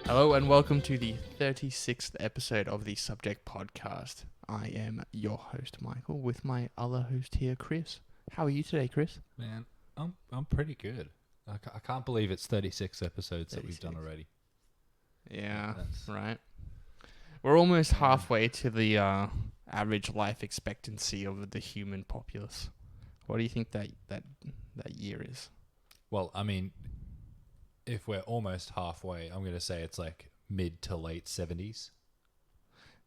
Hello and welcome to the 36th episode of the Subject Podcast. I am your host, Michael, with my other host here, Chris. How are you today, Chris? Man, I'm pretty good. I can't believe it's 36 episodes that we've 36. done already. Yeah, That's- right. We're almost halfway to the average life expectancy of the human populace. What do you think that year is? Well, I mean, if we're almost halfway, I'm going to say it's like mid to late 70s.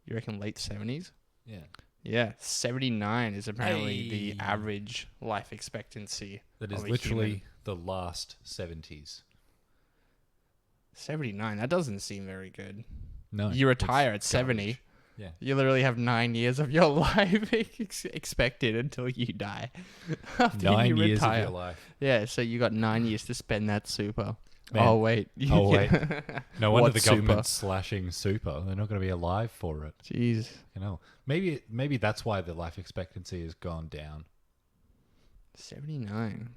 You reckon late 70s? Yeah. Yeah, 79 is apparently Hey. the average life expectancy. That is of a literally human. the last 70s. 79, that doesn't seem very good. No. You retire at it's 70. garbage. Yeah. You literally have 9 years of your life expected until you die. After 9 you years retire. of your life. Yeah, so you got 9 years to spend that super. Man. Oh, wait. Oh, wait. No wonder What the super? government's slashing super. They're not going to be alive for it. Jeez. You know, maybe that's why the life expectancy has gone down. 79.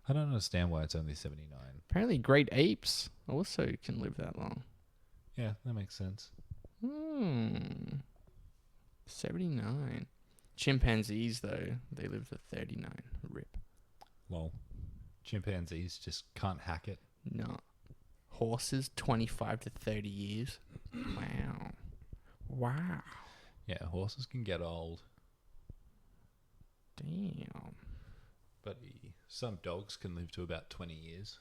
I don't understand why it's only 79. Apparently great apes also can live that long. Yeah, that makes sense. 79. Chimpanzees, though, they live to 39. Rip. Lol. Chimpanzees just can't hack it. No. Horses, 25 to 30 years. Wow. Wow. Yeah, horses can get old, Damn. but some dogs can live to about 20 years.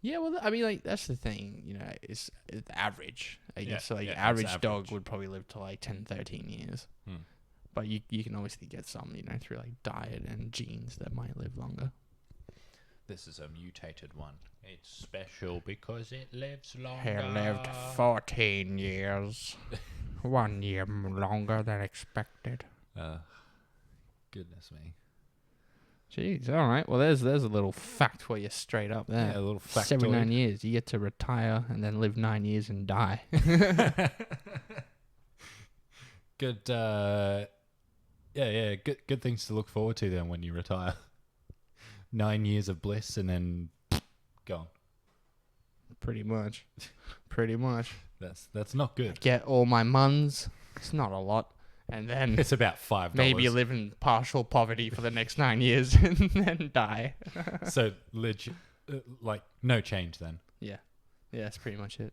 Yeah, well, I mean, like, that's the thing, you know, it's average, I Yeah, guess. So, like, yeah, it's average dog average. would probably live to, like, 10, 13 years. Hmm. But you can obviously get some, you know, through, like, diet and genes that might live longer. This is a mutated one. It's special because it lives longer. He lived 14 years. 1 year longer than expected. Goodness me. Jeez, all right. Well, there's a little fact for you straight up there. Yeah, a little factoid. 79 years. You get to retire and then live 9 years and die. Good. Yeah. Good things to look forward to then when you retire. 9 years of bliss and then gone. Pretty much. Pretty much. That's not good. Get all my muns. It's not a lot. And then It's about $5. maybe you live in partial poverty for the next 9 years and then die. So legit, like no change then. Yeah. Yeah, that's pretty much it.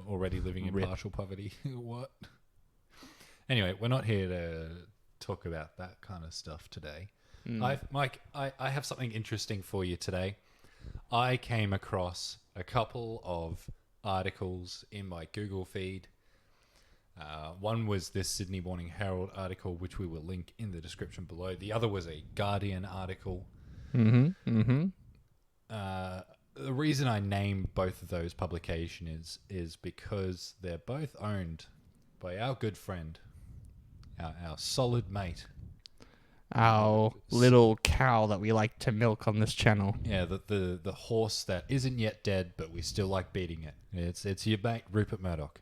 Already living in Rip. partial poverty. What? Anyway, we're not here to talk about that kind of stuff today. Mike, I have something interesting for you today. I came across a couple of articles in my Google feed. One was this Sydney Morning Herald article, which we will link in the description below. The other was a Guardian article. The reason I named both of those publications is because they're both owned by our good friend, our solid mate. Our little cow that we like to milk on this channel. Yeah, the horse that isn't yet dead, but we still like beating it. It's your mate Rupert Murdoch.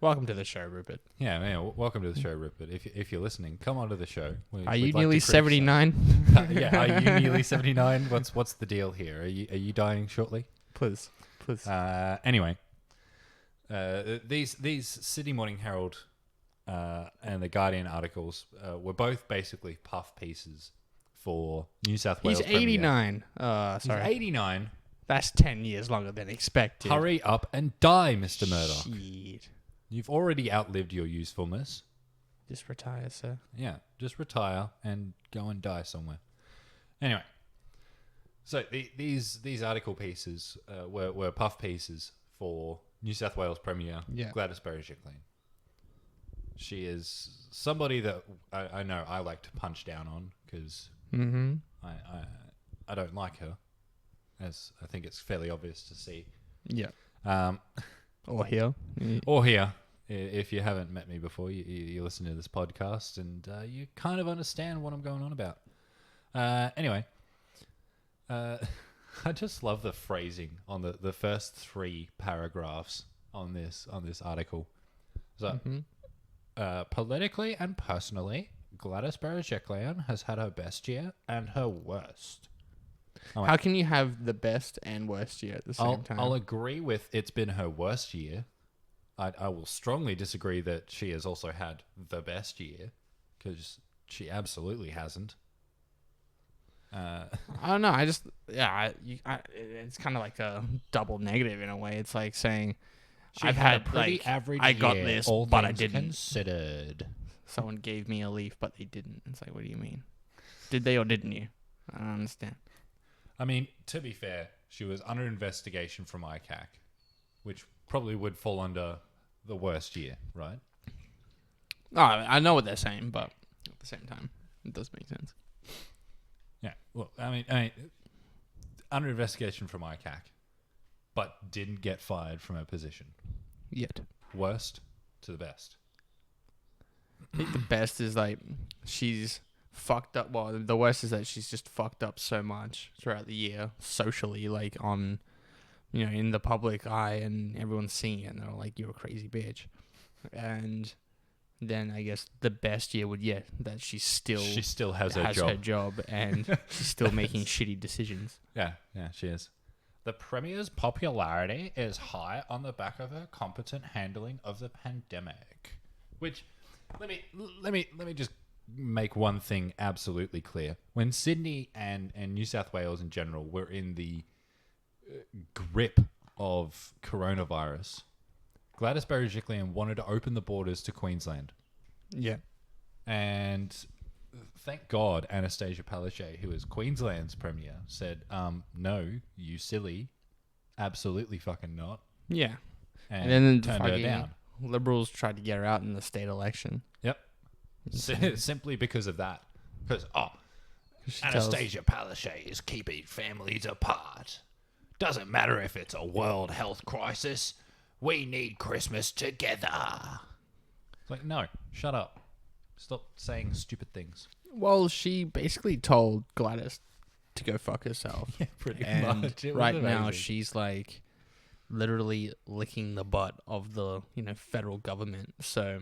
Welcome to the show, Rupert. Yeah, man. Welcome to the show, Rupert. If you're listening, come onto the show. Are you nearly 79? Yeah, are you nearly 79? What's the deal here? Are you dying shortly? Please. Anyway, these Sydney Morning Herald and the Guardian articles were both basically puff pieces for New South Wales. He's Premier. 89. He's Sorry. 89. That's 10 years longer than expected. Hurry up and die, Mr. Murdoch. Shit. You've already outlived your usefulness. Just retire, sir. Yeah, just retire and go and die somewhere. Anyway, so these article pieces were puff pieces for New South Wales Premier Gladys Berejiklian. She is somebody that I know I like to punch down on because I don't like her, as I think it's fairly obvious to see. Yeah. Or here. Or here, if you haven't met me before, you listen to this podcast and you kind of understand what I'm going on about. Anyway, I just love the phrasing on the first 3 paragraphs on this article. So, politically and personally, Gladys Berejiklian has had her best year and her worst. How can you have the best and worst year at the same time? I'll agree with it's been her worst year. I will strongly disagree that she has also had the best year, because she absolutely hasn't. I don't know. It's kind of like a double negative in a way. It's like saying, She I've had a had pretty like average I got year, this, all but I things didn't. considered. Someone gave me a leaf, but they didn't. It's like, what do you mean? Did they or didn't you? I don't understand. I mean, to be fair, she was under investigation from ICAC, which probably would fall under the worst year, right? Oh, I know what they're saying, but at the same time, it does make sense. Yeah. Well, I mean, under investigation from ICAC, but didn't get fired from her position. Yet. Worst to the best. I think the best is like she's fucked up. Well, the worst is that she's just fucked up so much throughout the year socially, like on, in the public eye, and everyone's seeing it, and they're like, "You're a crazy bitch." And then I guess the best year would that she still has her job, and she's still making shitty decisions. Yeah, she is. The Premier's popularity is high on the back of her competent handling of the pandemic. Which, let me just make one thing absolutely clear. When Sydney and New South Wales in general were in the grip of coronavirus, Gladys Berejiklian wanted to open the borders to Queensland. Yeah. And thank God Anastasia Palaszczuk, who is Queensland's Premier, said, no, you silly. Absolutely fucking not. Yeah. And then turned her down. Liberals tried to get her out in the state election. Yep. Simply because of that. Because, Anastasia Palaszczuk is keeping families apart. Doesn't matter if it's a world health crisis. We need Christmas together. It's like, no, shut up. Stop saying stupid things. Well, she basically told Gladys to go fuck herself. Yeah, pretty and much. Right now, she's like literally licking the butt of the federal government. So,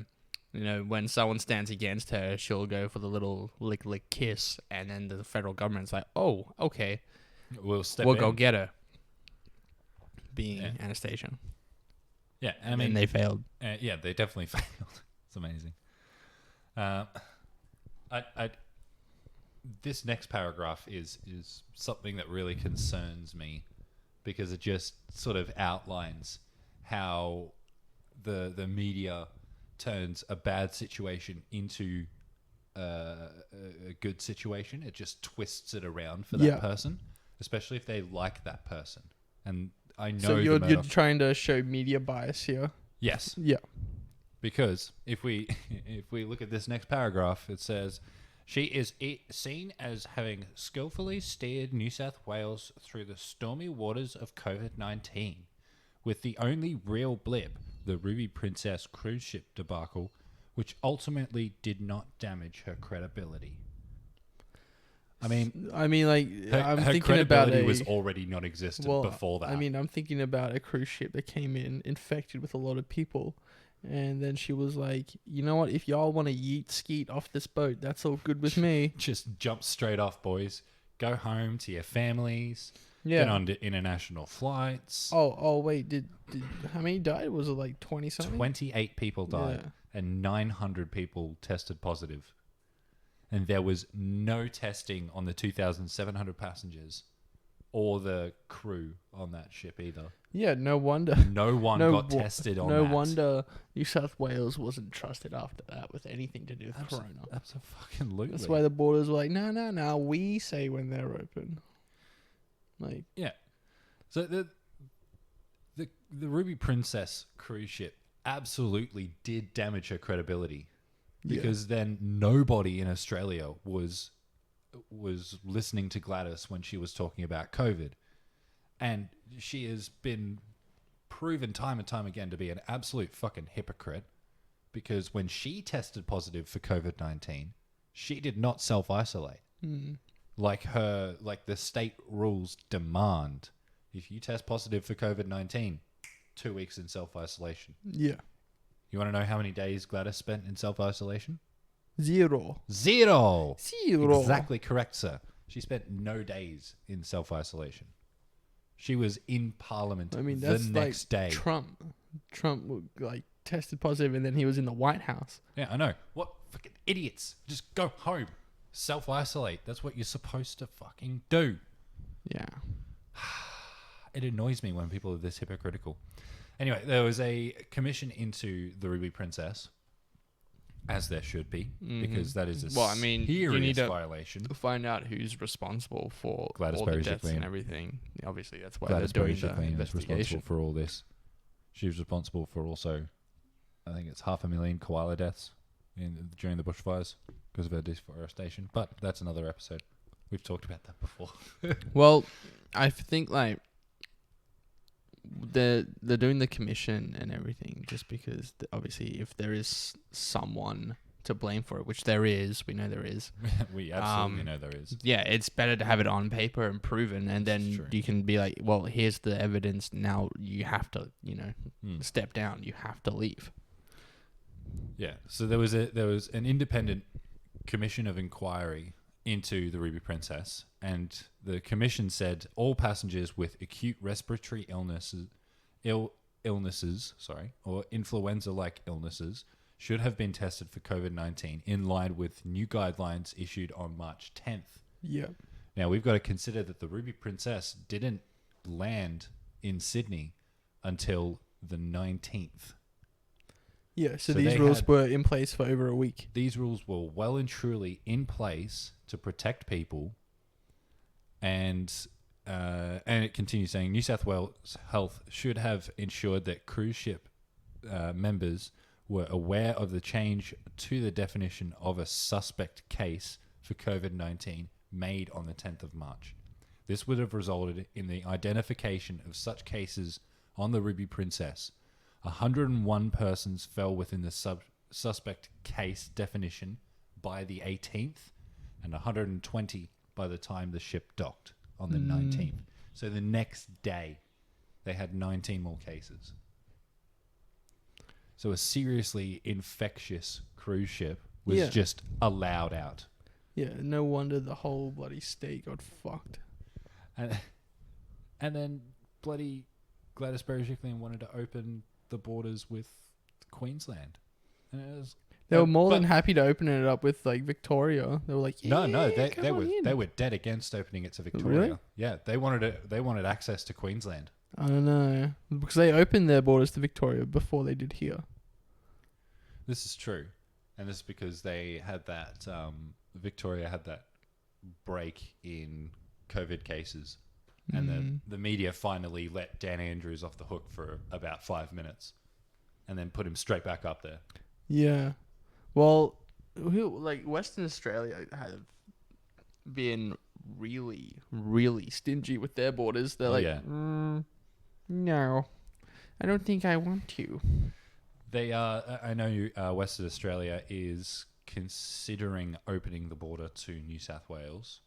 when someone stands against her, she'll go for the little lick kiss, and then the federal government's like, "Oh, okay, we'll go get her." Being Anastasia. Yeah, I mean, and they failed. Yeah, they definitely failed. It's amazing. This next paragraph is something that really concerns me, because it just sort of outlines how the media turns a bad situation into a good situation. It just twists it around for that person, especially if they like that person. And I know so you're trying to show media bias here. Yes. Yeah. Because if we look at this next paragraph, it says, she is seen as having skillfully steered New South Wales through the stormy waters of COVID-19, with the only real blip, the Ruby Princess cruise ship debacle, which ultimately did not damage her credibility. I mean, like her thinking credibility about was already non-existent before that. I mean, I'm thinking about a cruise ship that came in infected with a lot of people. And then she was like, you know what? If y'all want to yeet skeet off this boat, that's all good with me. Just jump straight off, boys. Go home to your families. Yeah. Get on to international flights. Oh, wait. Did how many died? Was it like 20 something? 28 people died, and 900 people tested positive. And there was no testing on the 2,700 passengers or the crew on that ship either. Yeah, no wonder. No one got tested on that. No wonder New South Wales wasn't trusted after that with anything to do with Corona. Absolutely. That's why the borders were like, no, we say when they're open. Like, yeah. So the Ruby Princess cruise ship absolutely did damage her credibility, because then nobody in Australia was listening to Gladys when she was talking about COVID. And she has been proven time and time again to be an absolute fucking hypocrite, because when she tested positive for COVID-19, she did not self-isolate. Like the state rules demand. If you test positive for COVID-19, 2 weeks in self-isolation. Yeah. You want to know how many days Gladys spent in self-isolation? Zero. Exactly correct, sir. She spent no days in self-isolation. She was in Parliament I mean, the that's next day. Trump like tested positive, and then he was in the White House. Yeah, I know. What fucking idiots? Just go home. Self-isolate. That's what you're supposed to fucking do. Yeah. It annoys me when people are this hypocritical. Anyway, there was a commission into the Ruby Princess, as there should be, because that is a serious you need to violation. find out who's responsible for Gladys all the Berejiklian. deaths and everything. Obviously, that's why Gladys they're doing the Berejiklian is investigation. responsible for all this. She was responsible for also, I think it's 500,000 koala deaths during the bushfires because of her deforestation. But that's another episode. We've talked about that before. Well, I think like they're doing the commission and everything just because obviously if there is someone to blame for it, which there is, we know there is. We absolutely know there is. Yeah, it's better to have it on paper and proven, and then you can be like, well, here's the evidence. Now you have to, step down. You have to leave. Yeah. So there was an independent commission of inquiry into the Ruby Princess, and the commission said all passengers with acute respiratory illnesses, or influenza-like illnesses should have been tested for COVID-19 in line with new guidelines issued on March 10th. Yeah. Now, we've got to consider that the Ruby Princess didn't land in Sydney until the 19th. Yeah, so these rules were in place for over a week. These rules were well and truly in place to protect people. And it continues saying, New South Wales Health should have ensured that cruise ship members were aware of the change to the definition of a suspect case for COVID-19 made on the 10th of March. This would have resulted in the identification of such cases on the Ruby Princess. 101 persons fell within the suspect case definition by the 18th and 120 by the time the ship docked on the 19th. So the next day, they had 19 more cases. So a seriously infectious cruise ship was just allowed out. Yeah, no wonder the whole bloody state got fucked. And then bloody Gladys Berejiklian wanted to open the borders with Queensland. And it was, they were more than happy to open it up with like Victoria. They were like, they were dead against opening it to Victoria. Really? Yeah, they wanted access to Queensland. I don't know, because they opened their borders to Victoria before they did here. This is true, and this is because they had that Victoria had that break in COVID cases, and the media finally let Dan Andrews off the hook for about 5 minutes, and then put him straight back up there. Yeah, well, like Western Australia have been really, really stingy with their borders. They're no, I don't think I want to. They are. I know Western Australia is considering opening the border to New South Wales.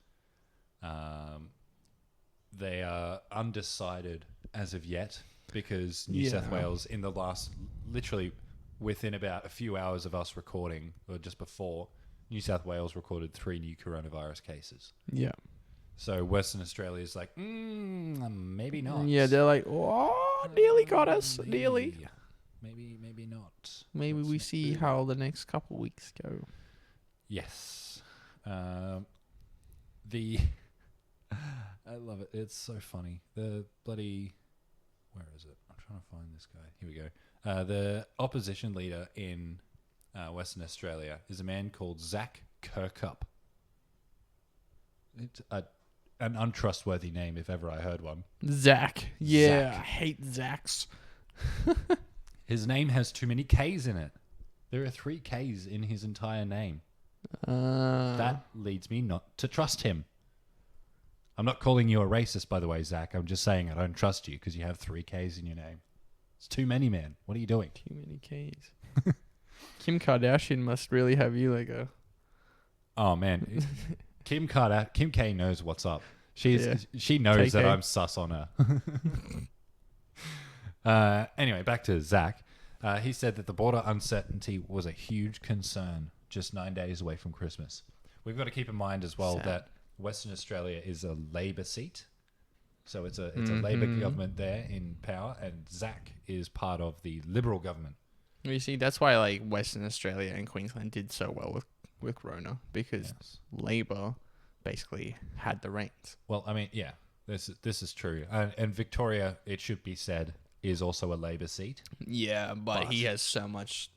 They are undecided as of yet because New South Wales, in the last, literally within about a few hours of us recording, or just before, New South Wales recorded 3 new coronavirus cases. Yeah. So Western Australia is like, maybe not. Yeah, they're like, oh, nearly got us, nearly. Maybe not. Maybe we see how the next couple weeks go. Yes. I love it. It's so funny. The bloody... Where is it? I'm trying to find this guy. Here we go. The opposition leader in Western Australia is a man called Zach Kirkup. It's an untrustworthy name if ever I heard one. Zach. Yeah, Zach. I hate Zachs. His name has too many K's in it. There are 3 K's in his entire name. That leads me not to trust him. I'm not calling you a racist, by the way, Zach. I'm just saying I don't trust you because you have 3 K's in your name. It's too many, man. What are you doing? Too many K's. Kim Kardashian must really have you like a... Oh, man. Kim K knows what's up. She knows that I'm sus on her. Anyway, back to Zach. He said that the border uncertainty was a huge concern just 9 days away from Christmas. We've got to keep in mind as well that Western Australia is a Labor seat. So it's a Labor government there in power, and Zach is part of the Liberal government. You see, that's why like Western Australia and Queensland did so well with Rona, because Labor basically had the reins. Well, I mean, yeah, this is true, and Victoria, it should be said, is also a Labor seat. Yeah, but he has so much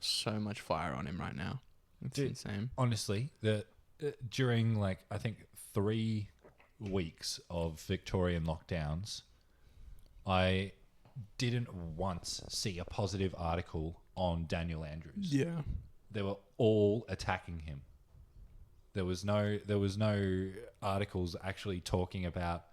fire on him right now. It's insane. Honestly, during like I think 3 weeks of Victorian lockdowns, I didn't once see a positive article on Daniel Andrews. Yeah. They were all attacking him. There was no articles actually talking about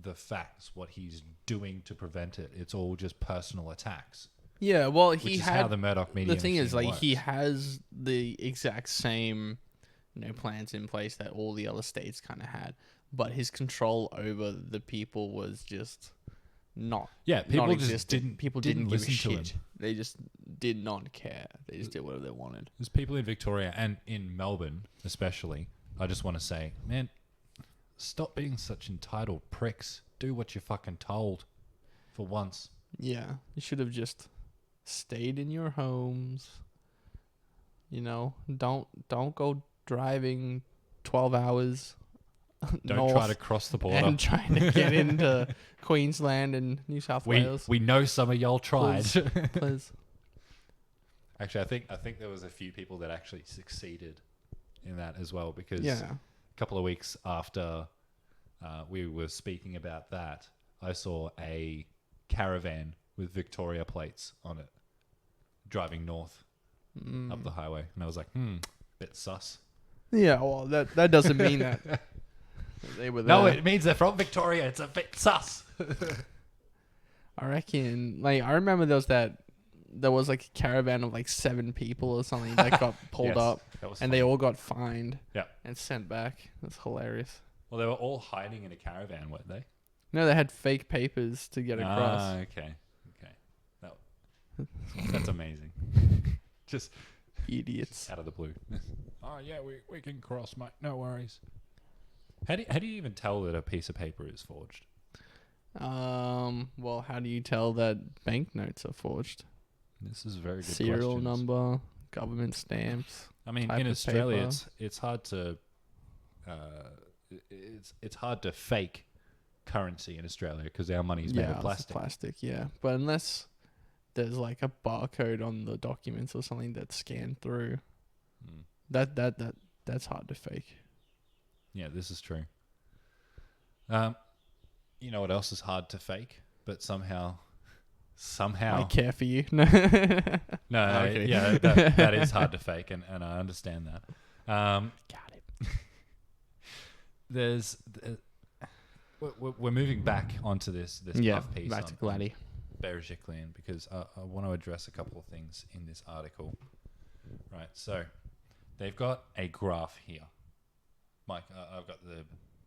the facts, what he's doing to prevent it. It's all just personal attacks. Yeah, well, which is how the Murdoch media. The thing is, like, works. he has the exact same, plans in place that all the other states kind of had, but his control over the people was just not. Yeah, people non-existent. just didn't give a listen to shit. him. They just did not care. They just did whatever they wanted. There's people in Victoria and in Melbourne, especially. I just want to say, man, stop being such entitled pricks. Do what you're fucking told, for once. Yeah, you should have just stayed in your homes. Don't go driving 12 hours. Don't try to cross the border and trying to get into Queensland and New South Wales. We know some of y'all tried. Please. Actually, I think there was a few people that actually succeeded in that as well, because a couple of weeks after we were speaking about that, I saw a caravan with Victoria plates on it driving north up the highway, and I was like, bit sus. Yeah, well, that doesn't mean that they were there. No, it means they're from Victoria. It's a bit sus. I reckon, I remember there was like a caravan of like 7 people or something that got pulled up, and they all got fined and sent back. That's hilarious. Well, they were all hiding in a caravan, weren't they? No, they had fake papers to get across. Okay. That's amazing. Just idiots out of the blue. Oh yeah, we can cross, mate. No worries. How do you even tell that a piece of paper is forged? Well, how do you tell that banknotes are forged? This is a very good Serial questions. number, government stamps. I mean, in Australia, it's hard to it's hard to fake currency in Australia because our money is made of plastic. Plastic, yeah. But unless there's like a barcode on the documents or something that's scanned through, that's hard to fake. Yeah, this is true. You know what else is hard to fake, but somehow I care for you. No, okay. Yeah, that is hard to fake, and I understand that. Got it. We're moving back onto this puff piece. Back to Glady. Berejiklian, because I want to address a couple of things in this article. Right, so they've got a graph here. Mike, I've got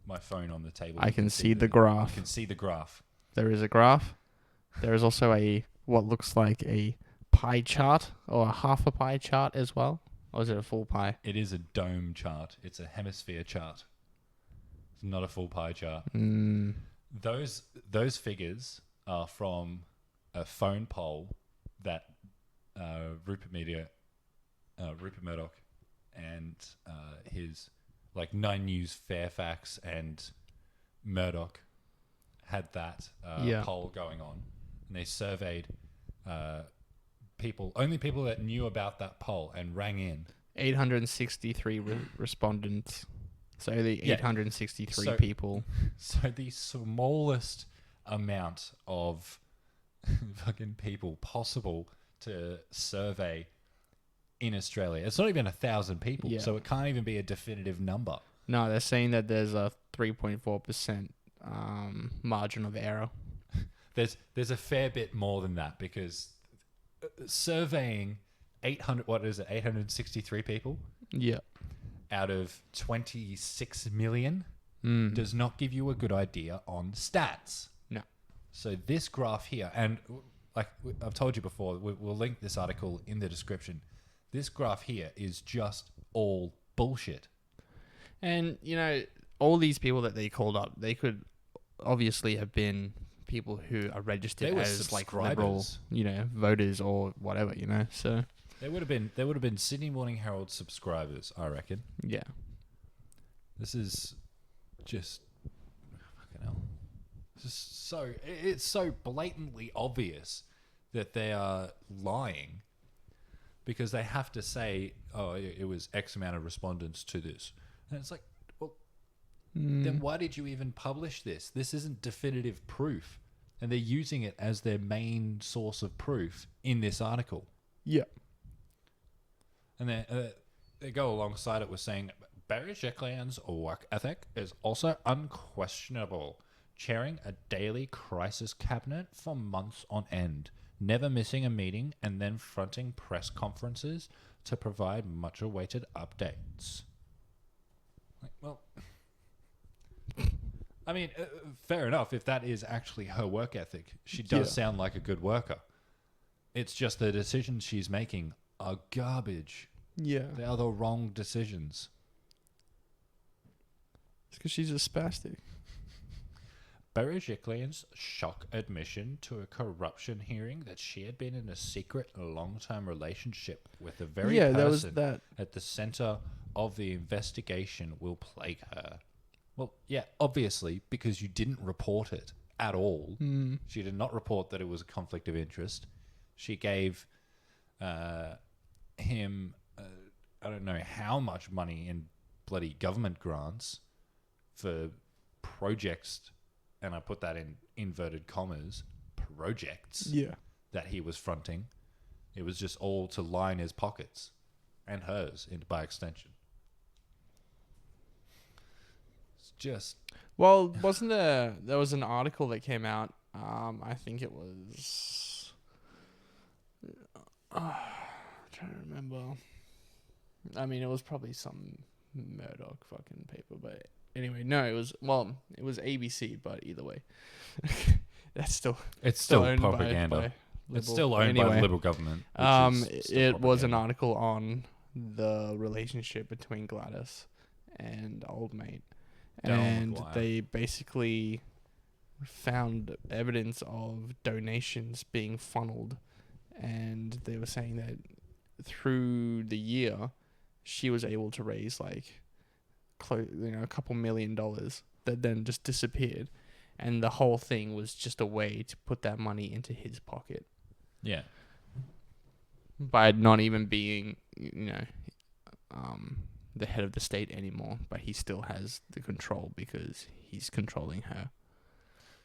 my phone on the table. I can see the graph. You can see the graph. There is a graph. There is also what looks like a pie chart, or a half a pie chart as well. Or is it a full pie? It is a dome chart. It's a hemisphere chart. It's not a full pie chart. Those figures are from a phone poll that Rupert Murdoch and his 9 News Fairfax and Murdoch had that poll going on, and they surveyed only people that knew about that poll and rang in. 863 respondents. So the 863 people. So the smallest amount of fucking people possible to survey in Australia. It's not even 1,000 people, so it can't even be a definitive number. No, they're saying that there's a 3.4% margin of error. There's a fair bit more than that, because surveying 863 people out of 26 million does not give you a good idea on stats. No. So this graph here, and like I've told you before, we'll link this article in the description. This graph here is just all bullshit. And, all these people that they called up, they could obviously have been people who are registered They were as like liberal, subscribers. voters or whatever, So They would have been Sydney Morning Herald subscribers, I reckon. yeah, This is just fucking hell. It's so blatantly obvious that they are lying because they have to say, "Oh, it was X amount of respondents to this," and it's like, well, then why did you even publish this? This isn't definitive proof, and they're using it as their main source of proof in this article. yeah. And they go alongside it with saying, Barry Jekyll's work ethic is also unquestionable, chairing a daily crisis cabinet for months on end, never missing a meeting and then fronting press conferences to provide much-awaited updates. Well, I mean, fair enough. If that is actually her work ethic, she does sound like a good worker. It's just the decisions she's making are garbage. Yeah. They are the wrong decisions. It's because she's a spastic. Berejiklian's shock admission to a corruption hearing that she had been in a secret long-term relationship with the very person at the center of the investigation will plague her. Well, yeah, obviously, because you didn't report it at all. She did not report that it was a conflict of interest. She gave him, I don't know how much money in bloody government grants for projects, and I put that in inverted commas, projects that he was fronting. It was just all to line his pockets and hers by extension. It's just... Well, wasn't there was an article that came out, I think it was... I'm trying to remember. I mean, it was probably some Murdoch fucking paper, but anyway, no, it was ABC, but either way. It's still owned propaganda. It's still owned by the Liberal government. It was an article on the relationship between Gladys and old mate. And they basically found evidence of donations being funneled, and they were saying that through the year she was able to raise like a couple $1 million that then just disappeared, and the whole thing was just a way to put that money into his pocket. Yeah. By not even being, the head of the state anymore, but he still has the control because he's controlling her.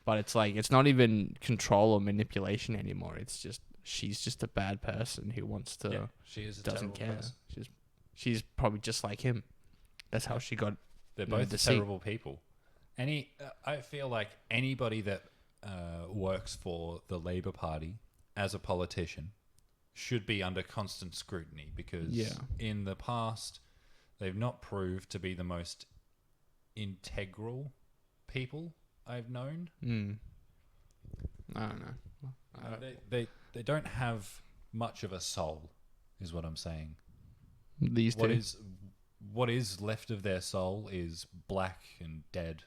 But it's like, it's not even control or manipulation anymore. It's just, she's just a bad person who wants to, she is doesn't care. Person. She's probably just like him. That's how she got. They're both terrible people. I feel like anybody that works for the Labour Party as a politician should be under constant scrutiny because in the past they've not proved to be the most integral people I've known. I don't know. They don't have much of a soul, is what I'm saying. These two. What is left of their soul is black and dead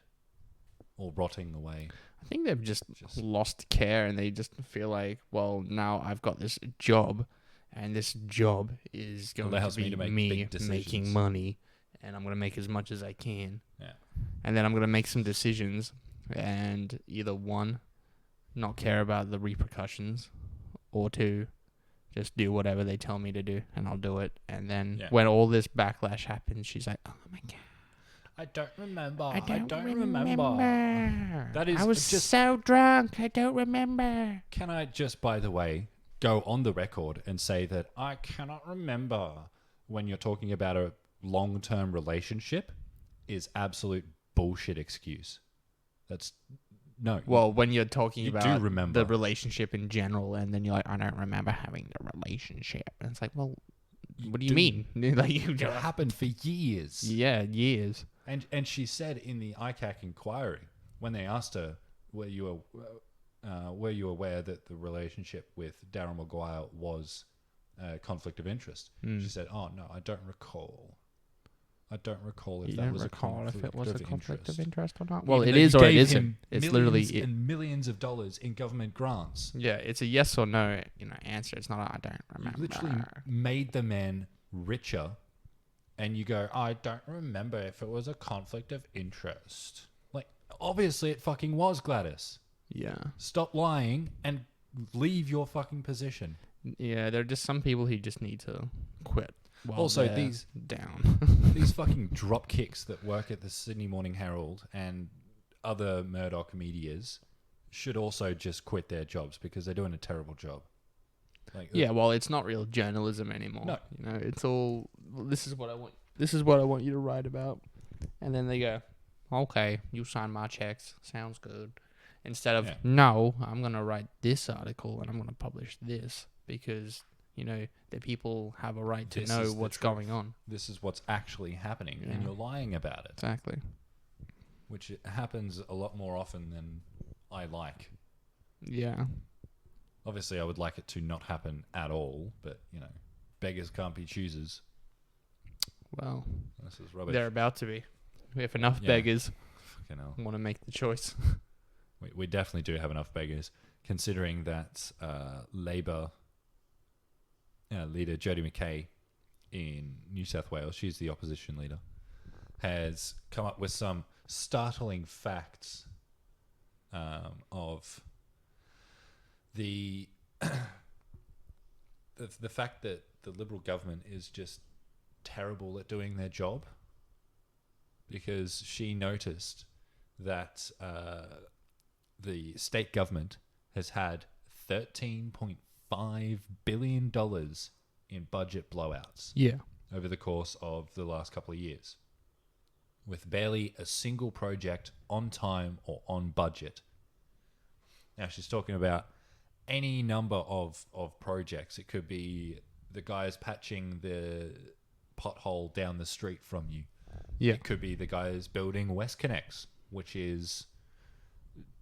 or rotting away. I think they've just lost care, and they just feel like, well, now I've got this job, and this job is going to be me making money, and I'm going to make as much as I can. Yeah. And then I'm going to make some decisions, and either one, not care about the repercussions, or two, just do whatever they tell me to do, and I'll do it. And then when all this backlash happens, she's like, oh my God. I don't remember. I don't remember. That is, I was just so drunk. I don't remember. Can I just, by the way, go on the record and say that I cannot remember when you're talking about a long-term relationship is absolute bullshit excuse. That's no. Well, when you're talking about do remember the relationship in general, and then you're like, I don't remember having the relationship. And it's like, well, what do you mean? Like, it happened for years. Yeah, years. And she said in the ICAC inquiry, when they asked her, were you aware that the relationship with Darryl Maguire was a conflict of interest? She said, oh, no, I don't recall. I don't recall if You that don't was recall if it was a conflict of interest or not. Even Well, it though you is or it gave isn't. him It's millions literally and millions of dollars in government grants. yeah. It's a yes or no, answer. It's not. I don't You remember. literally made the man richer, and you go, I don't remember if it was a conflict of interest. Like, obviously it fucking was, Gladys. Yeah. Stop lying and leave your fucking position. Yeah, there are just some people who just need to quit. While Also, they're these down. these fucking drop kicks that work at the Sydney Morning Herald and other Murdoch medias should also just quit their jobs because they're doing a terrible job. Like, Yeah, well, it's not real journalism anymore. No. It's all. This is what I want. This is what I want you to write about, and then they go, "Okay, you sign my checks. Sounds good." Instead of no, I'm gonna write this article and I'm gonna publish this because the people have a right to know what's going on. This is what's actually happening, and you're lying about it. Exactly. Which happens a lot more often than I like. Yeah. Obviously, I would like it to not happen at all, but, beggars can't be choosers. Well, this is rubbish. They're about to be. If enough beggars want to make the choice. We definitely do have enough beggars, considering that Labour leader Jodie McKay in New South Wales, she's the opposition leader, has come up with some startling facts of the the fact that the Liberal government is just terrible at doing their job, because she noticed that the state government has had $13.5 billion in budget blowouts over the course of the last couple of years, with barely a single project on time or on budget. Now, she's talking about any number of projects. It could be the guys patching the pothole down the street from you. Yeah. It could be the guys building WestConnex, which is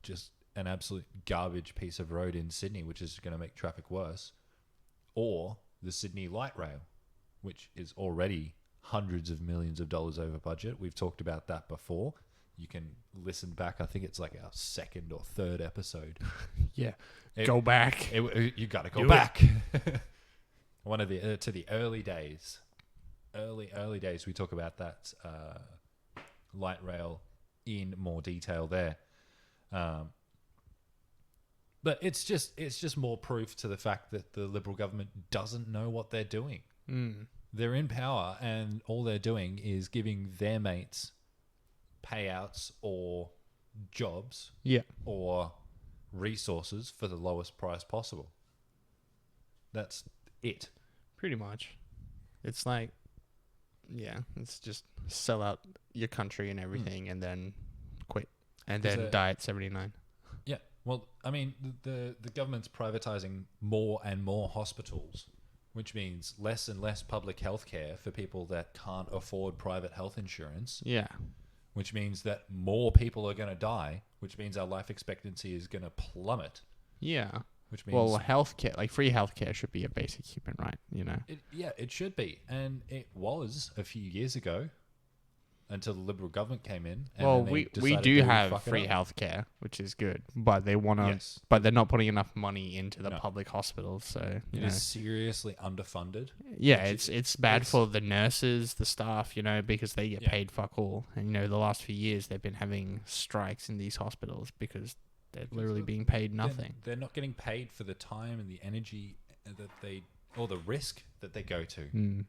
just an absolute garbage piece of road in Sydney, which is going to make traffic worse. Or the Sydney Light Rail, which is already hundreds of millions of dollars over budget. We've talked about that before. You can listen back. I think it's like our second or third episode. Yeah. Go back. You got to go back. One of the to the early days. Early days, we talk about that light rail in more detail there. But it's just more proof to the fact that the Liberal government doesn't know what they're doing. They're in power, and all they're doing is giving their mates payouts or jobs or resources for the lowest price possible. That's it. Pretty much. It's like, it's just sell out your country and everything and then quit. And then die at 79. Yeah. Well, I mean, the government's privatizing more and more hospitals, which means less and less public health care for people that can't afford private health insurance. Yeah. Which means that more people are going to die, which means our life expectancy is going to plummet. Yeah. Which means... Well, healthcare, like free healthcare should be a basic human right, It should be. And it was a few years ago until the Liberal government came in. And well, we do have free healthcare, which is good, but they want to, but they're not putting enough money into the public hospitals. So it is seriously underfunded. Yeah, it's bad for the nurses, the staff, because they get paid fuck all. And the last few years they've been having strikes in these hospitals because they're literally being paid nothing. They're not getting paid for the time and the energy or the risk that they go to.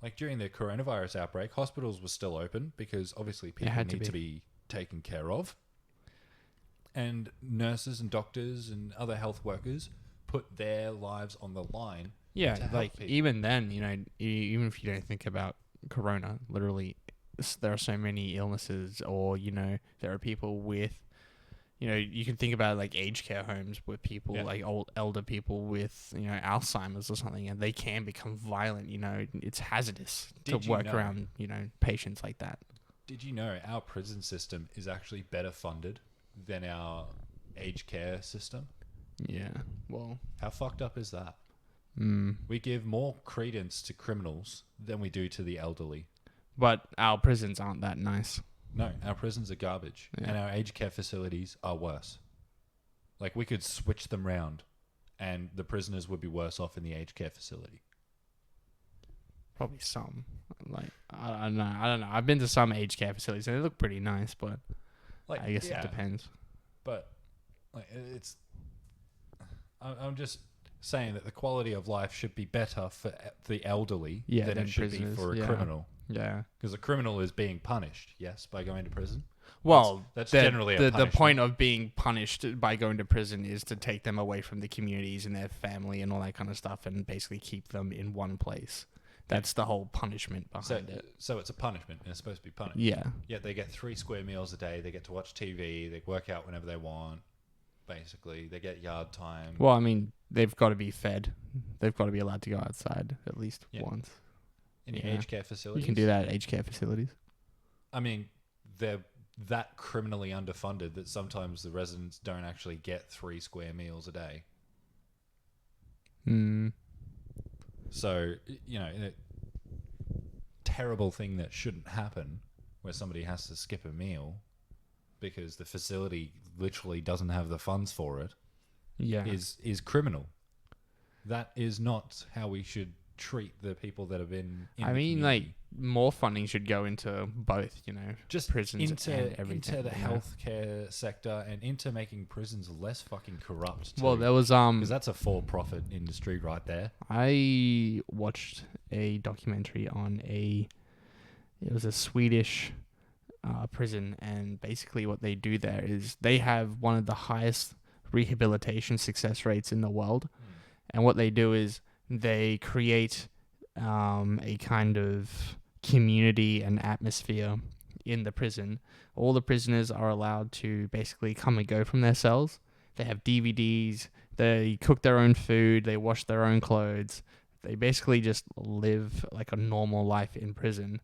Like during the coronavirus outbreak, hospitals were still open because obviously people need to be taken care of. And nurses and doctors and other health workers put their lives on the line. Yeah, like even then, even if you don't think about corona, literally there are so many illnesses or, there are people with, you can think about like aged care homes with people like elder people with, Alzheimer's or something, and they can become violent. It's hazardous to work around, patients like that. Did you know our prison system is actually better funded than our aged care system? Yeah. Well, how fucked up is that? We give more credence to criminals than we do to the elderly. But our prisons aren't that nice. No, our prisons are garbage, and our aged care facilities are worse. Like, we could switch them round, and the prisoners would be worse off in the aged care facility. Probably some. Like, I don't know. I've been to some aged care facilities and they look pretty nice, but Like, I guess it depends. But like, it's, I'm just saying that the quality of life should be better for the elderly than it should be for a criminal. Yeah. Because a criminal is being punished, yes, by going to prison. Well, that's generally a punishment. The point of being punished by going to prison is to take them away from the communities and their family and all that kind of stuff, and basically keep them in one place. That's the whole punishment behind it. So it's a punishment, and it's supposed to be punished. Yeah. Yeah, they get 3 square meals a day. They get to watch TV. They work out whenever they want. Basically, they get yard time. Well, I mean, they've got to be fed. They've got to be allowed to go outside at least once. In the aged care facilities? You can do that at aged care facilities. I mean, they're that criminally underfunded that sometimes the residents don't actually get 3 square meals a day. Hmm. So, a terrible thing that shouldn't happen, where somebody has to skip a meal because the facility literally doesn't have the funds for it, is criminal. That is not how we should treat the people that have been in I mean, like, more funding should go into both, just prisons and everything. into the healthcare sector and into making prisons less fucking corrupt too. Well, there was because that's a for-profit industry right there. I watched a documentary on it was a Swedish prison, and basically what they do there is they have one of the highest rehabilitation success rates in the world. And what they do is they create a kind of community and atmosphere in the prison. All the prisoners are allowed to basically come and go from their cells. They have DVDs, they cook their own food, they wash their own clothes. They basically just live like a normal life in prison.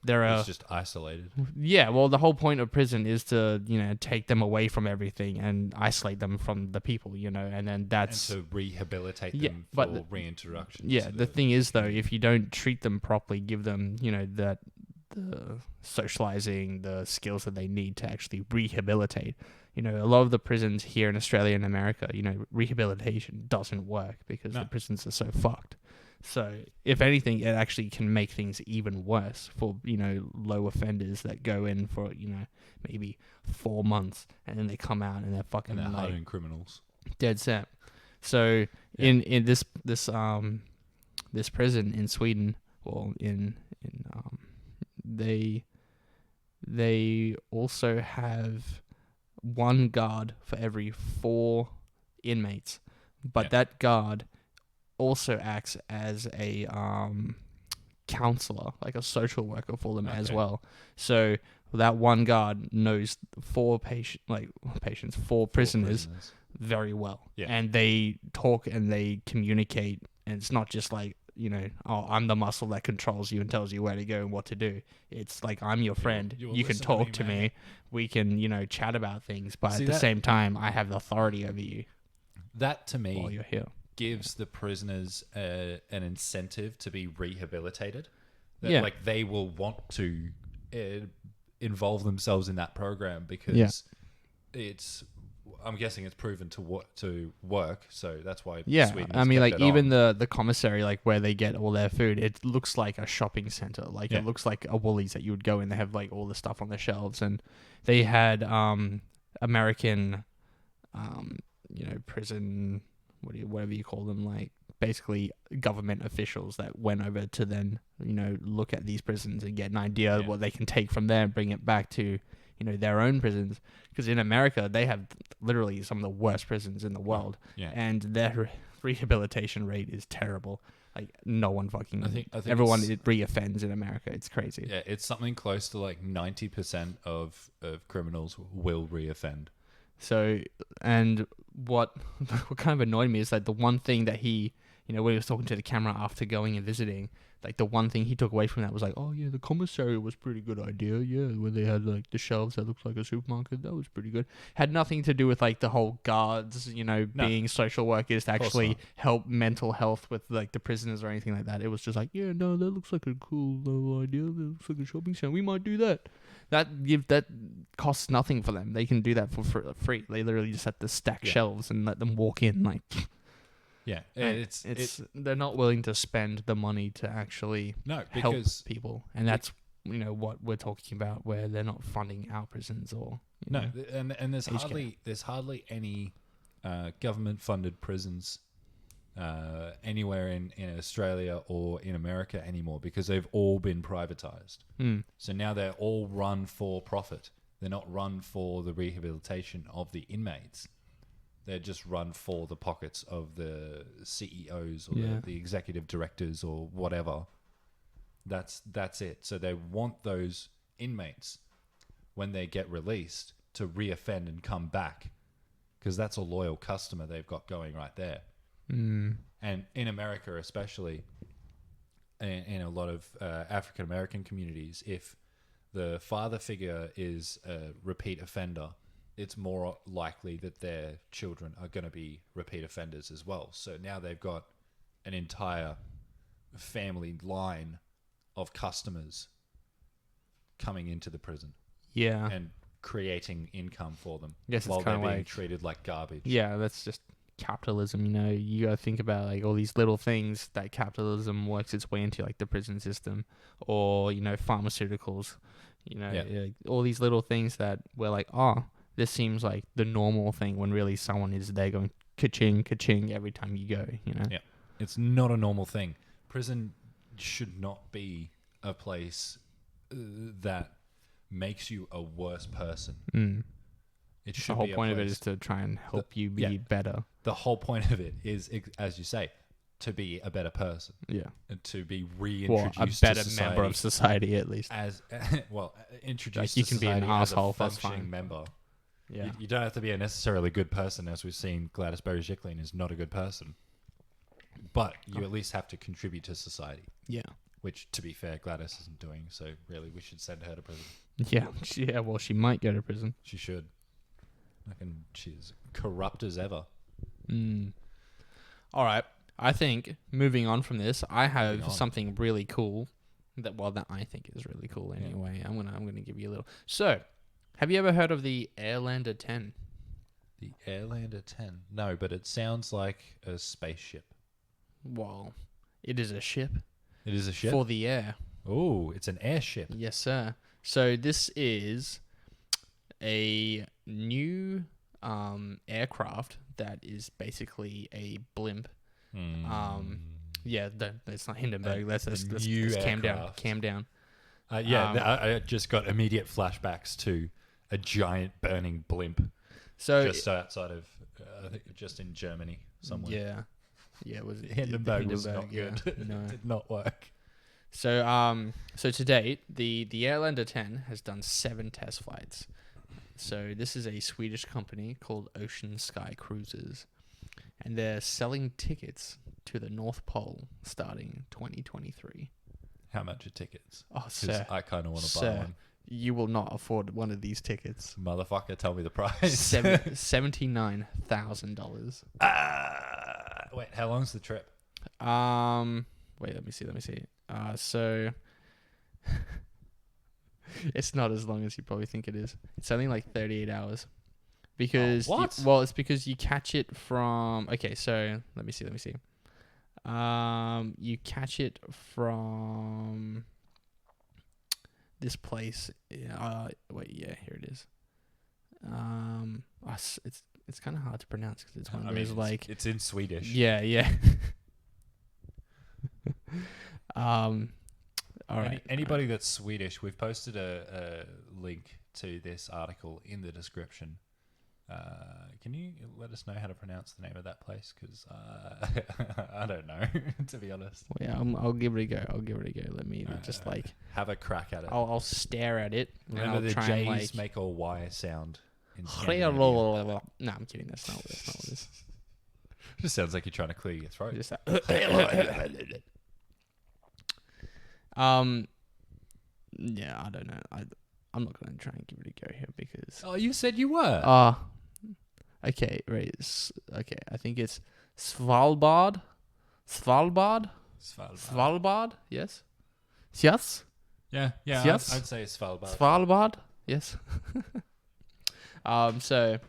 It's just isolated. Yeah, well, the whole point of prison is to, take them away from everything and isolate them from the people, and then that's... And to rehabilitate them for reintroduction. Yeah, the thing is, though, if you don't treat them properly, give them, the socializing, the skills that they need to actually rehabilitate. A lot of the prisons here in Australia and America, rehabilitation doesn't work because the prisons are so fucked. So, if anything, it actually can make things even worse for, low offenders that go in for, maybe 4 months and then they come out and they're fucking hardened criminals. Dead set. So, in this prison in Sweden, well, they also have 1 guard for every 4 inmates, but that guard also acts as a counselor, like a social worker for them as well. So that 1 guard knows 4 prisoners very well. Yeah. And they talk and they communicate, and it's not just like, I'm the muscle that controls you and tells you where to go and what to do. It's like, I'm your friend. You can talk to me. We can, chat about things, but at the same time, I have the authority over you. That, to me, while you're here, gives the prisoners an incentive to be rehabilitated. Like, they will want to involve themselves in that program because I'm guessing it's proven to work, so that's why Sweden has kept it even on. the commissary, like where they get all their food, it looks like a shopping center. Like it looks like a Woolies that you would go in. They have like all the stuff on the shelves, and they had American prison, whatever you call them, like basically government officials that went over to then look at these prisons and get an idea of what they can take from there and bring it back to their own prisons, because in America they have literally some of the worst prisons in the world, and their rehabilitation rate is terrible. Like, no one fucking... I think everyone reoffends in America. It's crazy. Yeah, it's something close to like 90% of criminals will reoffend. So, and what kind of annoyed me is that the one thing that he you know, when he was talking to the camera after going and visiting, like the one thing he took away from that was like, oh yeah, the commissary was pretty good idea. Yeah, where they had like the shelves that looked like a supermarket, that was pretty good. Had nothing to do with like the whole guards, you know, No. being social workers to Of course actually not. help mental health with like the prisoners or anything like that. It was just like, yeah, no, that looks like a cool little idea. That looks like a shopping center. We might do that. That costs nothing for them. They can do that for free. They literally just have to stack Yeah. shelves and let them walk in. Like, Yeah, it's they're not willing to spend the money to actually no, help because people, and that's what we're talking about, where they're not funding our prisons or no, and there's aged care. hardly any government funded prisons anywhere in Australia or in America anymore, because they've all been privatized. So now they're all run for profit. They're not run for the rehabilitation of the inmates. They're just run for the pockets of the CEOs or the executive directors or whatever. That's it. So they want those inmates, when they get released, to reoffend and come back, because that's a loyal customer they've got going right there. And in America especially, in a lot of African American communities, if the father figure is a repeat offender, it's more likely that their children are going to be repeat offenders as well. So now they've got an entire family line of customers coming into the prison Yeah. and creating income for them, Yes, it's while they're kinda being like- treated like garbage. Yeah, that's just capitalism. You know, you gotta think about like all these little things that capitalism works its way into, like the prison system, or pharmaceuticals. Like, all these little things that we're like, oh, this seems like the normal thing, when really someone is there going ka-ching, ka-ching every time you go. Yeah. It's not a normal thing. Prison should not be a place that makes you a worse person. It should The whole be a point of it place- is to try and help you be better. The whole point of it is, as you say, to be a better person. Yeah. And to be Well, reintroduced a better to society member of society, at least. as introduced Like, you to can be an society as asshole, a that's functioning fine. member. Yeah. You don't have to be a necessarily good person, as we've seen. Gladys Berejiklian is not a good person, but you at least have to contribute to society. Yeah. Which, to be fair, Gladys isn't doing. So really, we should send her to prison. Yeah. Well, she might go to prison. She should. She's corrupt as ever. All right. I think moving on from this, I have Moving on. something really cool that I think is really cool anyway. I'm gonna give you a little. So, have you ever heard of the Airlander 10? The Airlander 10. No, but it sounds like a spaceship. Well, it is a ship It is a ship? for the air. Oh, it's an airship. Yes, sir. So this is a new aircraft that is basically a blimp. Yeah, that's not Hindenburg. That's new Cam down. aircraft. Cam down. I just got immediate flashbacks to a giant burning blimp So just outside of, I think just in Germany somewhere. yeah. Was it Hindenburg was not yeah. good. No. It did not work. So to date, the Airlander 10 has done 7 test flights. So this is a Swedish company called Ocean Sky Cruises, and they're selling tickets to the North Pole starting 2023. How much are tickets? Oh, 'Cause sir, I kind of want to buy sir, one. you will not afford one of these tickets. Motherfucker, tell me the price. $79,000. Wait, how long's the trip? Wait, let me see. So it's not as long as you probably think it is. It's only like 38 hours. Because what? It's because you catch it from. Okay, so let me see. You catch it from this place. Wait, yeah, here it is. It's kind of hard to pronounce because it's one of those like. It's in Swedish. Yeah. All right. Anybody that's Swedish, we've posted a link to this article in the description. Can you let us know how to pronounce the name of that place? Because I don't know, to be honest. Well, yeah, I'll give it a go. Let me just like have a crack at it. I'll stare at it. And Remember I'll the try J's and, like, make a Y sound. In No, Scandinavia. I'm kidding. That's not what it is. Just sounds like you're trying to clear your throat. Just yeah, I don't know. I'm not gonna try and give it a go here because. Oh, you said you were. Okay, right. Okay, I think it's Svalbard. Svalbard. Yes. Yes. Yeah. Yes? I'd say Svalbard. Svalbard. Yes. So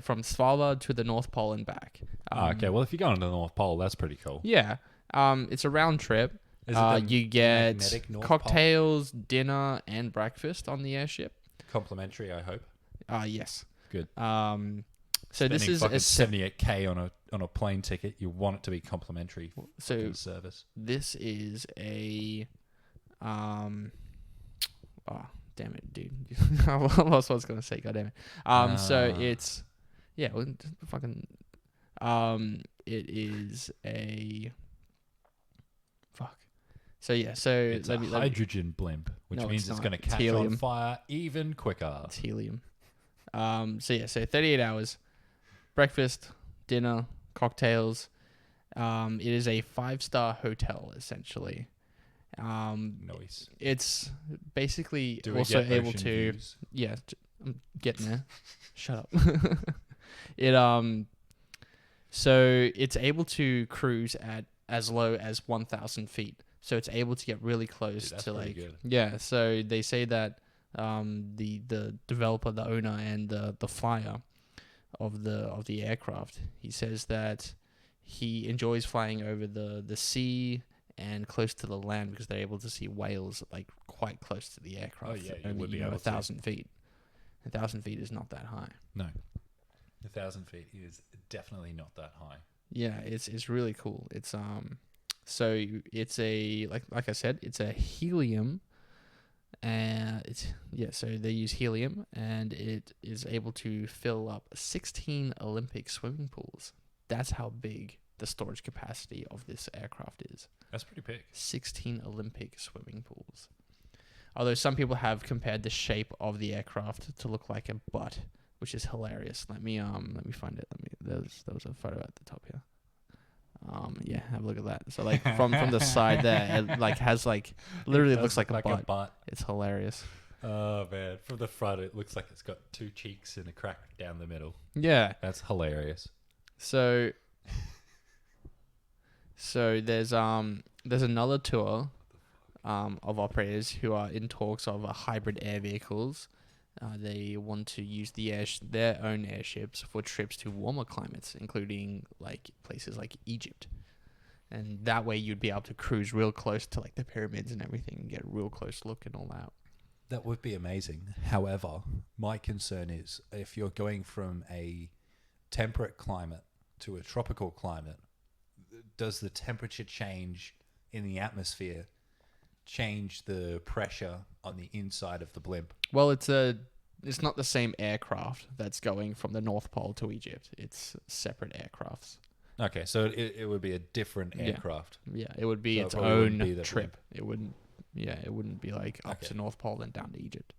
from Svalbard to the North Pole and back. Okay, well, if you're going to the North Pole, that's pretty cool. Yeah. It's a round trip. Is it the You get magnetic North cocktails, dinner, and breakfast on the airship. Complimentary, I hope. Yes. Good. So this is a 78K on a plane ticket. You want it to be complimentary. Service. This is a oh, damn it, dude! I lost what I was gonna say. God damn it. So it's fucking. It is a fuck. So yeah, so it's a hydrogen blimp, which means it's going to catch on fire even quicker. It's helium. So 38 hours, breakfast, dinner, cocktails. It is a 5-star hotel essentially. Nice. It's basically also able to. Views? Yeah, I'm getting there. Shut up. It So it's able to cruise at as low as 1,000 feet. So it's able to get really close to like good. Yeah. So they say that the developer, the owner, and the flyer of the aircraft, he says that he enjoys flying over the sea and close to the land because they're able to see whales like quite close to the aircraft. Oh yeah, you only, would be able 1,000 feet. 1,000 feet is not that high. No, 1,000 feet is definitely not that high. Yeah, it's really cool. It's so it's a like I said, it's a helium. So they use helium, and it is able to fill up 16 Olympic swimming pools. That's how big the storage capacity of this aircraft is. That's pretty big. 16 Olympic swimming pools. Although some people have compared the shape of the aircraft to look like a butt, which is hilarious. Let me find it. There's a photo at the top here. Yeah, have a look at that. So like from the side there, it like has like literally looks like a butt. It's hilarious. Oh man, from the front it looks like it's got 2 cheeks and a crack down the middle. Yeah, that's hilarious. So there's another tour of operators who are in talks of hybrid air vehicles. They want to use their own airships for trips to warmer climates, including like places like Egypt. And that way you'd be able to cruise real close to like the pyramids and everything and get a real close look and all that. That would be amazing. However, my concern is if you're going from a temperate climate to a tropical climate, does the temperature change in the atmosphere change the pressure on the inside of the blimp? Well, it's not the same aircraft that's going from the North Pole to Egypt. It's separate aircrafts. Okay, so it would be a different aircraft. Yeah, it would be its own trip. It wouldn't be like up to North Pole and down to Egypt.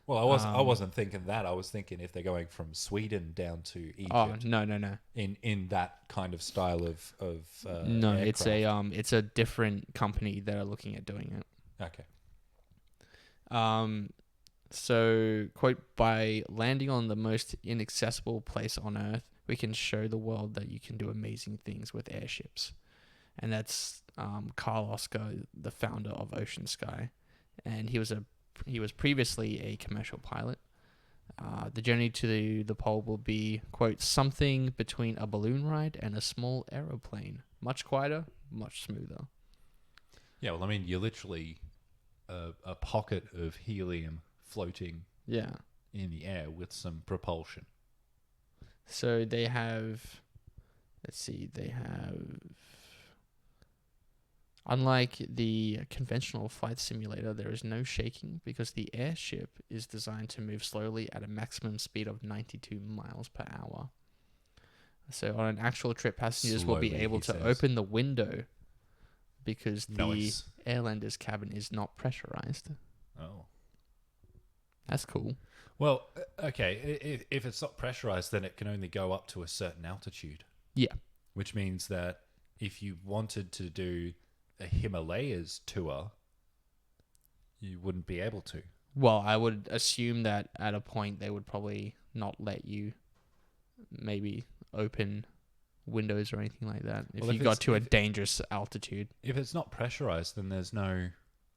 Well, I wasn't thinking that. I was thinking if they're going from Sweden down to Egypt. Oh, no. In that kind of style of no, aircraft. it's a different company that are looking at doing it. Okay. So, quote, by landing on the most inaccessible place on Earth, we can show the world that you can do amazing things with airships. And that's Carl Oscar, the founder of Ocean Sky. And he was previously a commercial pilot. The journey to the pole will be, quote, something between a balloon ride and a small aeroplane. Much quieter, much smoother. Yeah, well, I mean, you're literally a pocket of helium floating in the air with some propulsion. So they have, unlike the conventional flight simulator, there is no shaking because the airship is designed to move slowly at a maximum speed of 92 miles per hour. So on an actual trip, passengers will be able to open the window because the Airlander's cabin is not pressurized. Oh. That's cool. Well, okay, if it's not pressurized, then it can only go up to a certain altitude. Yeah. Which means that if you wanted to do a Himalayas tour, you wouldn't be able to. Well, I would assume that at a point they would probably not let you maybe open windows or anything like that if Well, you got to a dangerous altitude. If it's not pressurized, then there's no...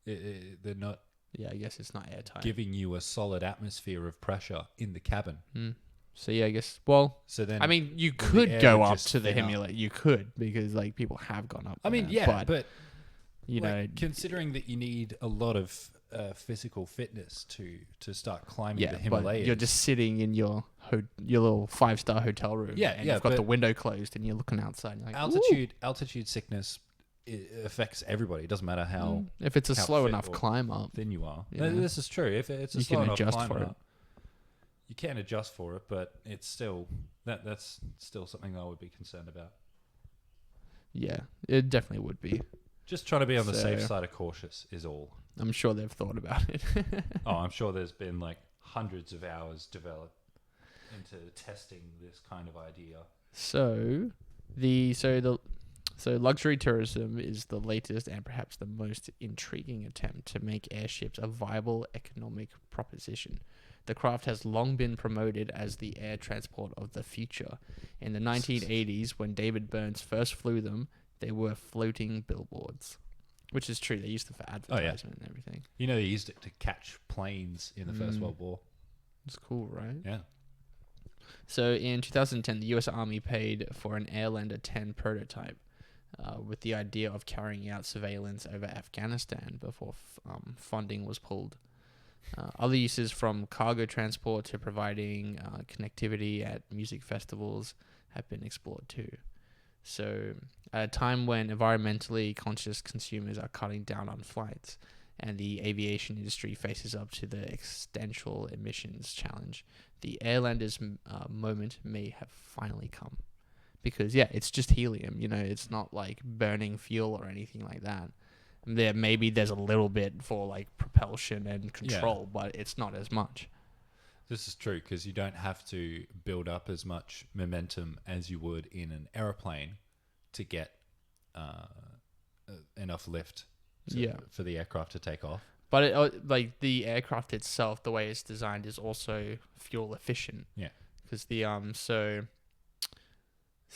they're not Yeah, I guess it's not airtight. giving you a solid atmosphere of pressure in the cabin. So yeah, I guess. Well, So then, I mean, you the could air go would up just to the thin out. Himalaya. You could, because like people have gone up. I mean, there, yeah, but you know, like, considering that you need a lot of physical fitness to start climbing yeah, the but Himalayas. you're just sitting in your little 5-star hotel room. Yeah, and yeah, you've got the but- window closed and you're looking outside. And you're like, altitude sickness affects everybody. It doesn't matter how if it's a how slow fit enough or climb up, thin you are. Yeah. This is true. If it's a You slow can enough adjust climb for it. up, you can adjust for it, but it's still that's still something I would be concerned about. yeah, it definitely would be. Just trying to be on the safe So- side of cautious is all. I'm sure they've thought about it. Oh, I'm sure there's been like hundreds of hours developed into testing this kind of idea. So luxury tourism is the latest and perhaps the most intriguing attempt to make airships a viable economic proposition. The craft has long been promoted as the air transport of the future. In the 1980s, when David Burns first flew them, they were floating billboards, which is true. They used them for advertisement and everything. You know, they used it to catch planes in the First World War. It's cool, right? Yeah. So in 2010, the U.S. Army paid for an Airlander 10 prototype with the idea of carrying out surveillance over Afghanistan before funding was pulled. Other uses, from cargo transport to providing connectivity at music festivals, have been explored too. So at a time when environmentally conscious consumers are cutting down on flights and the aviation industry faces up to the existential emissions challenge, the Airlander's moment may have finally come. Because, yeah, it's just helium, you know, it's not like burning fuel or anything like that. Maybe there's a little bit for like propulsion and control, but it's not as much. This is true because you don't have to build up as much momentum as you would in an aeroplane to get enough lift for the aircraft to take off. But like the aircraft itself, the way it's designed is also fuel efficient. Yeah. Because the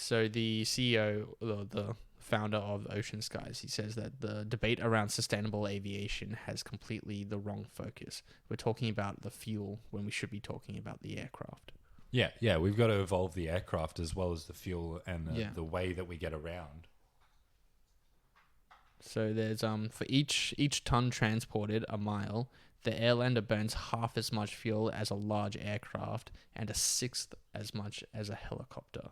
so the CEO, the founder of Ocean Skies, he says that the debate around sustainable aviation has completely the wrong focus. We're talking about the fuel when we should be talking about the aircraft. Yeah, we've got to evolve the aircraft as well as the fuel and Yeah. the way that we get around. So there's for each ton transported a mile, the Airlander burns half as much fuel as a large aircraft and a sixth as much as a helicopter.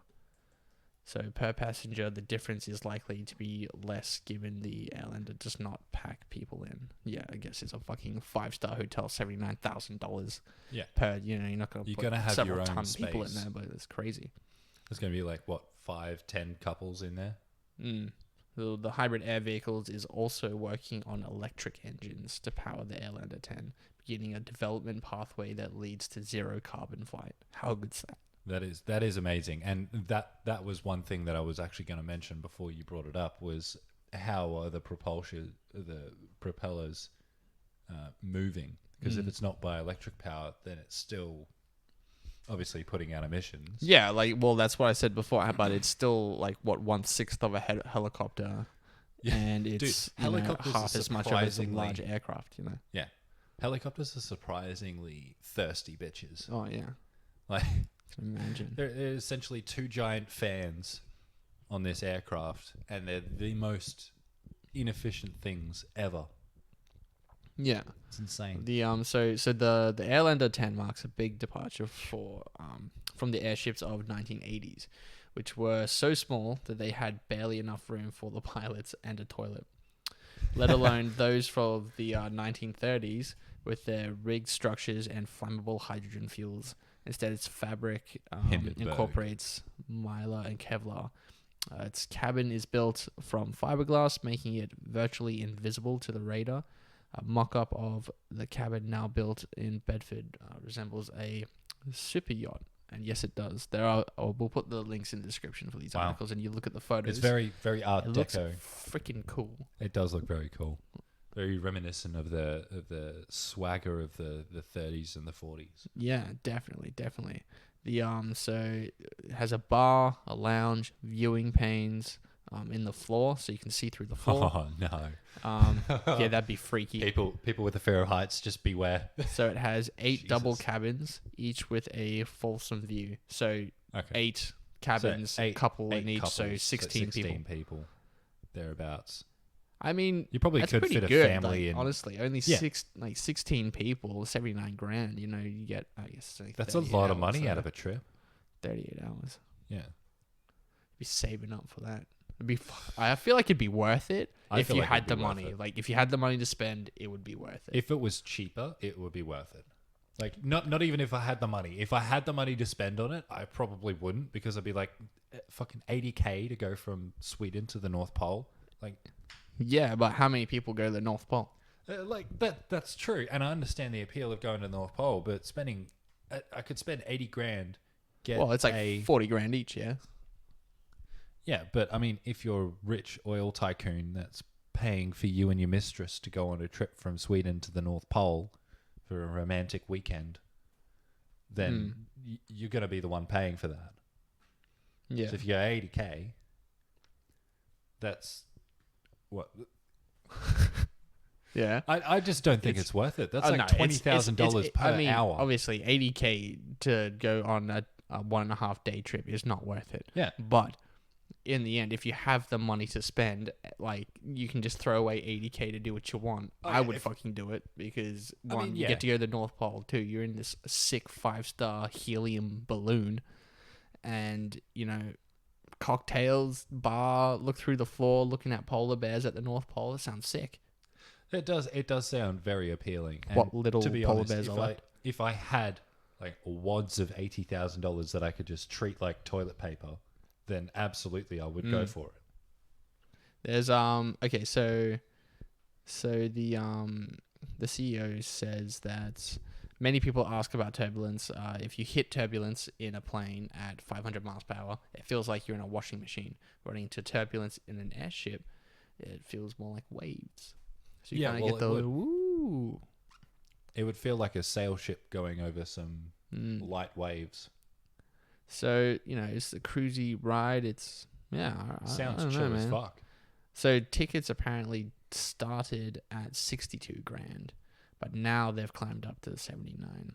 So per passenger, the difference is likely to be less, given the Airlander does not pack people in. Yeah, I guess it's a fucking 5-star hotel, $79,000 Yeah. per. You know, you're not going to put have several your own ton people in space. there, but it's crazy. There's going to be like, what, 5-10 couples in there? The hybrid air vehicles is also working on electric engines to power the Airlander 10, beginning a development pathway that leads to zero carbon flight. How good's that? That is amazing, and that was one thing that I was actually going to mention before you brought it up, was how are the propellers moving? Because if it's not by electric power, then it's still obviously putting out emissions. Yeah, that's what I said before, but it's still like 1/6 of a helicopter, Yeah. and it's helicopters are half as much of a surprisingly- large aircraft. You know. Yeah, helicopters are surprisingly thirsty bitches. Oh yeah, Like, I can imagine. they're essentially two giant fans on this aircraft, and they're the most inefficient things ever. Yeah. It's insane. The so the Airlander 10 marks a big departure from the airships of 1980s, which were so small that they had barely enough room for the pilots and a toilet, let alone those from the 1930s with their rigged structures and flammable hydrogen fuels. Instead, its fabric Hindenburg. incorporates mylar and Kevlar. Its cabin is built from fiberglass, making it virtually invisible to the radar. A mock-up of the cabin, now built in Bedford, resembles a super yacht And yes, it does. There are. Oh, we'll put the links in the description for these Wow. articles, and you look at the photos. It's very, very Art It looks Deco. freaking cool. It does look very cool. Very reminiscent of the swagger of the 30s and the 40s. Yeah, definitely. The so it has a bar, a lounge, viewing panes in the floor, so you can see through the floor. Oh no. Yeah, that'd be freaky. People with a fear of heights, just beware. So it has 8 double Jesus. cabins, each with a fulsome view. So Okay. 8 cabins, So couple in each, couples, so 16 people. people. Thereabouts. I mean, You probably that's could pretty fit a good. family like, in. honestly, only Yeah. 16 people, 79 grand. You know, you get I guess like That's a 38 lot of hours, money so out of a trip. 38 hours. Yeah. Be saving up for that. I feel like it'd be worth it I if feel you like had it'd the be worth money. it. Like if you had the money to spend, it would be worth it. If it was cheaper, it would be worth it. Like not even if I had the money. If I had the money to spend on it, I probably wouldn't, because I'd be like fucking 80k to go from Sweden to the North Pole. Like Yeah, but how many people go to the North Pole? like that's true, and I understand the appeal of going to the North Pole, but spending I could spend 80 grand. Well, it's like 40 grand each, yeah. Yeah, but I mean, if you're a rich oil tycoon that's paying for you and your mistress to go on a trip from Sweden to the North Pole for a romantic weekend, then you're going to be the one paying for that. Yeah. So if you're 80k, that's what. Yeah. I just don't think it's worth it. That's Oh, like no, $20,000 per I mean, hour. Obviously, 80k to go on a 1.5 day trip is not worth it. Yeah. But in the end, if you have the money to spend, like you can just throw away 80k to do what you want. Oh, I yeah, would fucking do it because mean, you yeah. get to go to the North Pole too. You're in this sick 5-star helium balloon, and cocktails, bar, look through the floor, looking at polar bears at the North Pole. It sounds sick. It does sound very appealing. And What little to be polar honest, bears are left? if I had like wads of $80,000 that I could just treat like toilet paper, then absolutely I would go for it. There's okay, so the CEO says that many people ask about turbulence. If you hit turbulence in a plane at 500 miles per hour, it feels like you're in a washing machine. Running into turbulence in an airship, it feels more like waves. So you kind of get the woo. It would feel like a sail ship going over some light waves. So it's the cruisy ride. It's Sounds I don't chill know, as man. fuck. So tickets apparently started at 62 grand, but now they've climbed up to 79.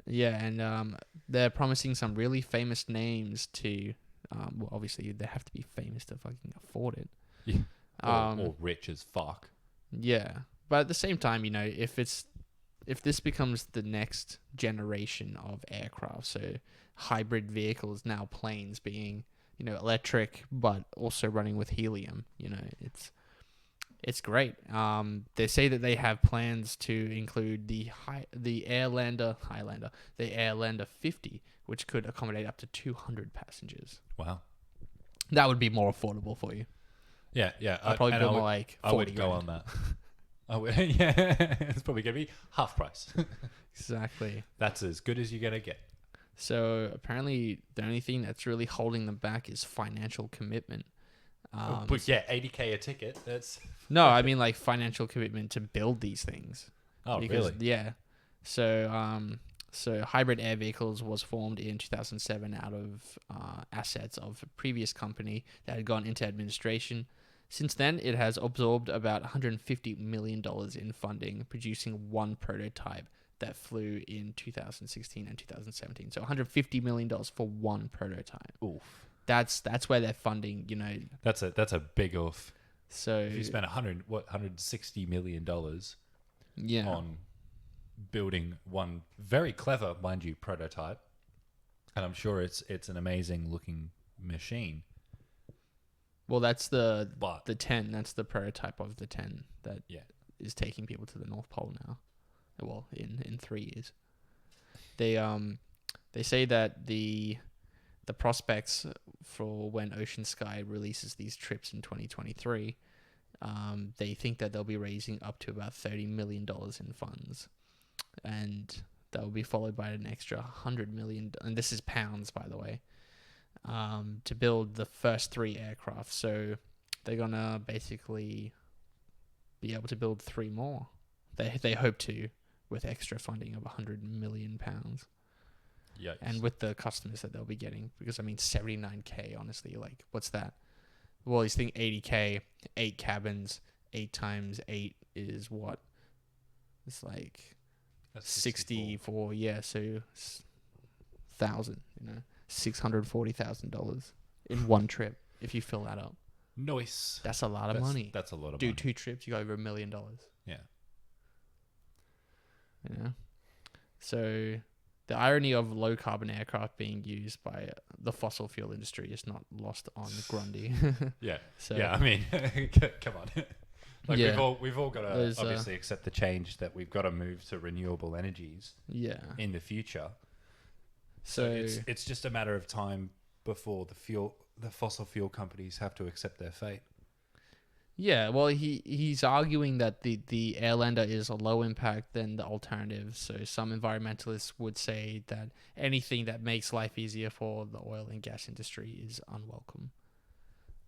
Yeah, and they're promising some really famous names to. Well, obviously they have to be famous to fucking afford it. Yeah. Or rich as fuck. Yeah, but at the same time, if this becomes the next generation of aircraft, so hybrid vehicles, now planes being electric but also running with helium, it's great. They say that they have plans to include the Airlander, the Airlander 50, which could accommodate up to 200 passengers. Wow. That would be more affordable for you. Yeah. I'd probably put more like 40 I would go grand. on that. I would, yeah. It's probably going to be half price. Exactly. That's as good as you're going to get. So apparently the only thing that's really holding them back is financial commitment. But yeah, 80k a ticket. That's No, I mean like financial commitment to build these things. really? Yeah. So Hybrid Air Vehicles was formed in 2007 out of assets of a previous company that had gone into administration. Since then, it has absorbed about $150 million in funding, producing one prototype that flew in 2016 and 2017. So $150 million for one prototype. Oof. That's where they're funding, That's a big oof. So If you spend $160 million yeah. on building one very clever, mind you, prototype, and I'm sure it's an amazing looking machine. Well, that's the But 10. That's the prototype of the 10 that is yeah, taking people to the North Pole now. Well, in 3 years. They say that the prospects for when Ocean Sky releases these trips in 2023, they think that they'll be raising up to about $30 million in funds. And that will be followed by an extra 100 million, and this is pounds, by the way, to build the first 3 aircraft. So they're gonna basically be able to build 3 more. They hope to, with extra funding of 100 million pounds. Yikes. And with the customers that they'll be getting, because I mean 79k, honestly, like what's that? Well, he's thinking 80k, 8 cabins, 8 times 8 is what? It's like That's 64, yeah, so 1,000, $640,000 in one trip if you fill that up. Nice. That's a lot of money. That's a lot of Do money. 2 trips, you got over $1 million. Yeah. So the irony of low carbon aircraft being used by the fossil fuel industry is not lost on Grundy. Yeah. So, yeah, I mean, come on. Like Yeah. we've all got to obviously accept the change that we've got to move to renewable energies yeah. in the future. So it's just a matter of time before the fossil fuel companies have to accept their fate. yeah, well, he's arguing that the Airlander is a low impact than the alternative. So some environmentalists would say that anything that makes life easier for the oil and gas industry is unwelcome.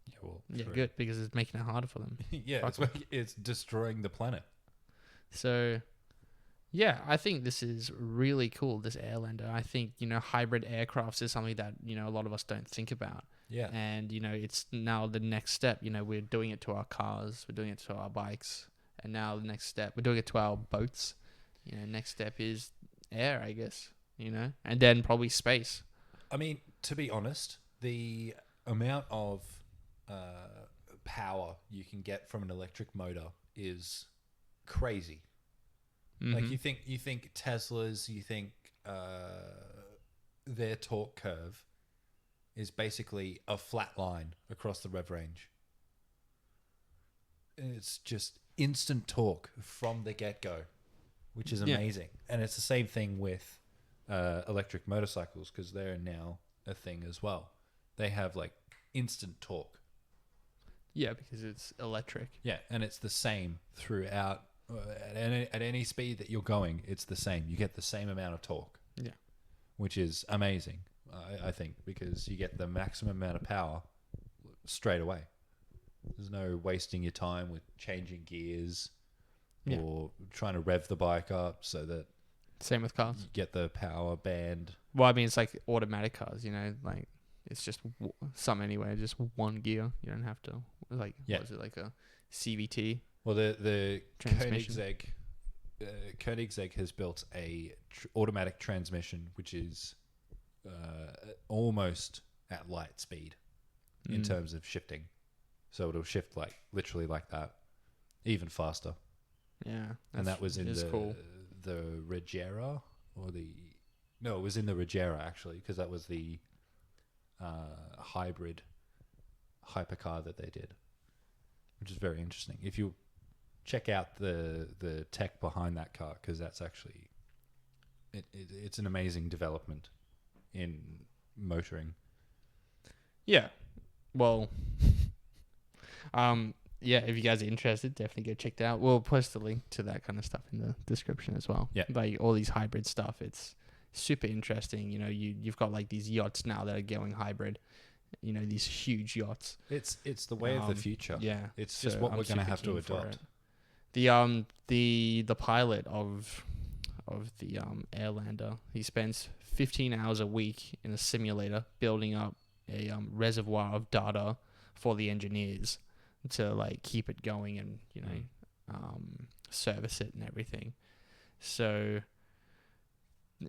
Yeah, well, Yeah, true. good, because it's making it harder for them. Yeah, it's destroying the planet. So, yeah, I think this is really cool, this Airlander. I think, hybrid aircrafts is something that, a lot of us don't think about. Yeah. And, it's now the next step. We're doing it to our cars, we're doing it to our bikes, and now the next step, we're doing it to our boats. Next step is air, I guess, and then probably space. I mean, to be honest, the amount of power you can get from an electric motor is crazy. Mm-hmm. Like you think Teslas, you think their torque curve is basically a flat line across the rev range. It's just instant torque from the get-go, which is amazing. And it's the same thing with electric motorcycles, because they're now a thing as well. They have like instant torque. Yeah, because it's electric. Yeah, and it's the same throughout. At any speed that you're going, it's the same. You get the same amount of torque. Yeah. Which is amazing, I think, because you get the maximum amount of power straight away. There's no wasting your time with changing gears or trying to rev the bike up so that Same with cars. you get the power band. Well, I mean, it's like automatic cars, like it's just some anyway, just one gear. You don't have to, like, what is it, like a CVT? Well, the Transmission. Koenigsegg has built a automatic transmission, which is almost at light speed in terms of shifting. So it'll shift like literally like that, even faster. Yeah, And that was in cool. the Regera it was in the Regera actually, because that was the hybrid hypercar that they did, which is very interesting. If you check out the tech behind that car, because that's actually it's an amazing development in motoring. Yeah. Well, yeah, if you guys are interested, definitely go check that out. We'll post a link to that kind of stuff in the description as well. Yeah. Like all these hybrid stuff, it's super interesting. You've got like these yachts now that are going hybrid. These huge yachts. It's the way of the future. Yeah. It's just what I'm we're going to super have to keen for adopt. it. The pilot of the Airlander, he spends 15 hours a week in a simulator building up a reservoir of data for the engineers to like keep it going and service it and everything. So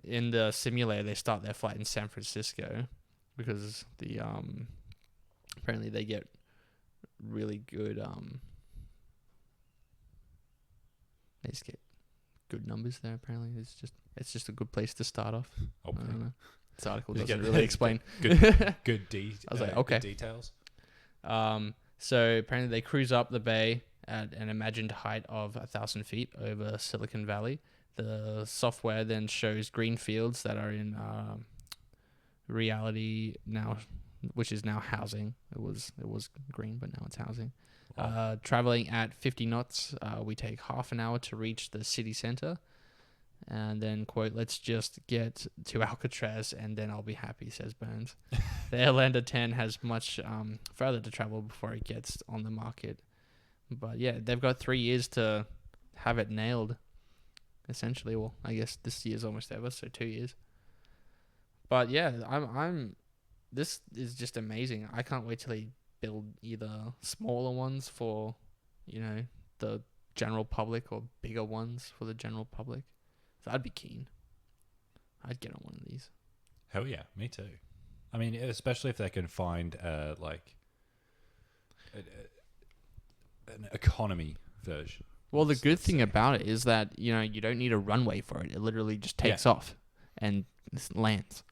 in the simulator, they start their flight in San Francisco because the apparently they get really good they just get good numbers there. Apparently, it's just a good place to start off. I don't know. This article doesn't really explain. Good I was like, okay. Good details. So apparently they cruise up the bay at an imagined height of 1,000 feet over Silicon Valley. The software then shows green fields that are in reality now, which is now housing. It was green, but now it's housing. Traveling at 50 knots, we take half an hour to reach the city center. And then, quote, let's just get to Alcatraz and then I'll be happy, says Burns. The Airlander 10 has much further to travel before it gets on the market. But yeah, they've got 3 years to have it nailed, essentially. Well, I guess this year's almost over, so 2 years. But yeah, this is just amazing. I can't wait till they build either smaller ones for, the general public or bigger ones for the general public. So I'd be keen. I'd get on one of these. Hell yeah, me too. I mean, especially if they can find an economy version. Well, the good thing about it is that, you don't need a runway for it. It literally just takes off and lands.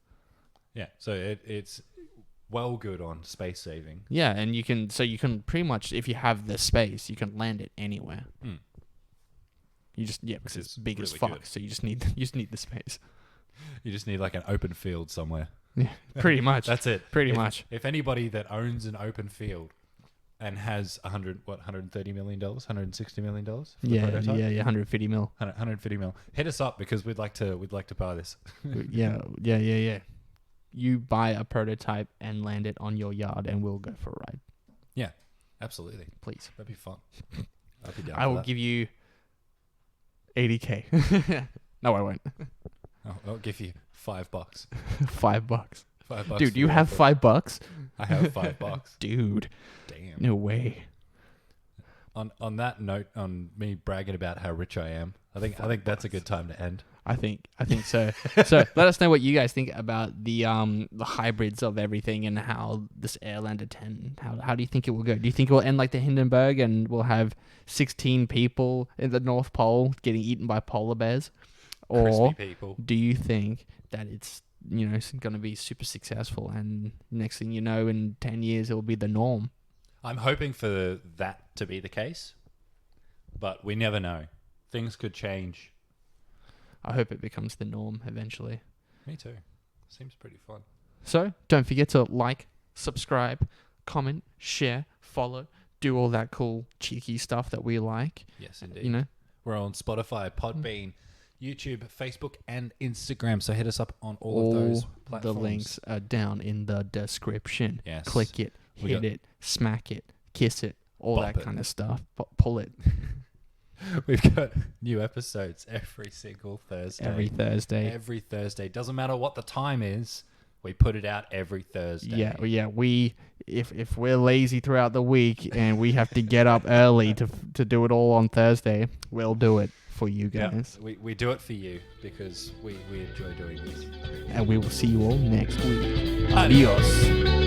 Yeah, so it's well good on space saving. Yeah, and you can pretty much, if you have the space, you can land it anywhere. You just because it's big as fuck, good. So you just need the space. You just need like an open field somewhere. Yeah, pretty much. That's it. Pretty much. If anybody that owns an open field and has $130 million, $160 million for the prototype? Yeah, 150 mil. 150 mil. Hit us up because we'd like to buy this. Yeah. You buy a prototype and land it on your yard, and we'll go for a ride. Yeah, absolutely. Please, that'd be fun. I'd be down. I will give you 80K. No, I won't. I'll give you $5. $5. $5. Dude, you have $5? I have $5. Dude. Damn. No way. On that note, on me bragging about how rich I am, I think that's a good time to end. I think so. So let us know what you guys think about the hybrids of everything and how this Airlander 10. How do you think it will go? Do you think it will end like the Hindenburg and we'll have 16 people in the North Pole getting eaten by polar bears, or do you think that it's going to be super successful and next thing you know, in 10 years it will be the norm? I'm hoping for that to be the case, but we never know. Things could change. I hope it becomes the norm eventually. Me too. Seems pretty fun. So, don't forget to like, subscribe, comment, share, follow, do all that cool, cheeky stuff that we like. Yes, indeed. We're on Spotify, Podbean, YouTube, Facebook, and Instagram. So hit us up on all of those platforms. The links are down in the description. Yes. Click it, hit it, smack it, kiss it, all that kind of stuff. Pull it. We've got new episodes every single Thursday. Every Thursday. Doesn't matter what the time is. We put it out every Thursday. Yeah. If we're lazy throughout the week and we have to get up early to do it all on Thursday, we'll do it for you guys. Yeah, we do it for you because we enjoy doing this. And we will see you all next week. Adios.